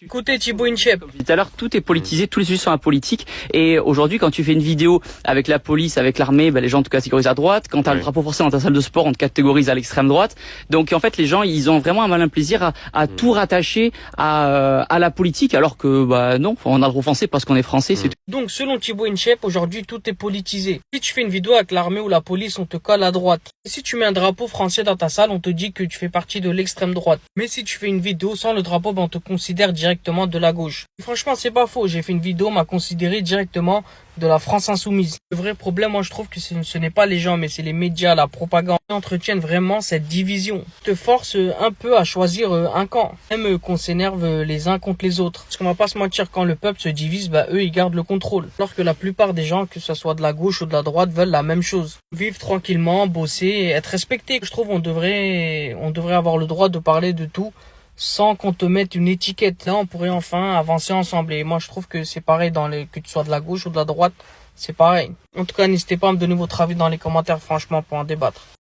Écoutez Thibaut Inchep. Comme je disais tout à l'heure, tout est politisé, tous les sujets sont apolitiques. Et aujourd'hui, quand tu fais une vidéo avec la police, avec l'armée, les gens te catégorisent à droite. Quand t'as le drapeau français dans ta salle de sport, on te catégorise à l'extrême droite. Donc en fait, les gens, ils ont vraiment un malin plaisir à tout rattacher à la politique, alors que non, on a le droit français parce qu'on est français, c'est tout. Donc selon Thibaut Inchep, aujourd'hui tout est politisé. Si tu fais une vidéo avec l'armée ou la police, on te colle à droite. Et si tu mets un drapeau français dans ta salle, on te dit que tu fais partie de l'extrême droite. Mais si tu fais une vidéo sans le drapeau, on te considère directement de la gauche. Et franchement, c'est pas faux. J'ai fait une vidéo, on m'a considéré directement de la France insoumise. Le vrai problème, moi, je trouve que ce n'est pas les gens, mais c'est les médias, la propagande qui entretiennent vraiment cette division. Te force un peu à choisir un camp. Même qu'on s'énerve les uns contre les autres. Parce qu'on va pas se mentir, quand le peuple se divise, eux, ils gardent le contrôle. Alors que la plupart des gens, que ce soit de la gauche ou de la droite, veulent la même chose. Vivre tranquillement, bosser et être respecté. Je trouve on devrait avoir le droit de parler de tout sans qu'on te mette une étiquette. Là, on pourrait enfin avancer ensemble. Et moi, je trouve que c'est pareil que tu sois de la gauche ou de la droite, c'est pareil. En tout cas, n'hésitez pas à me donner votre avis dans les commentaires, franchement, pour en débattre.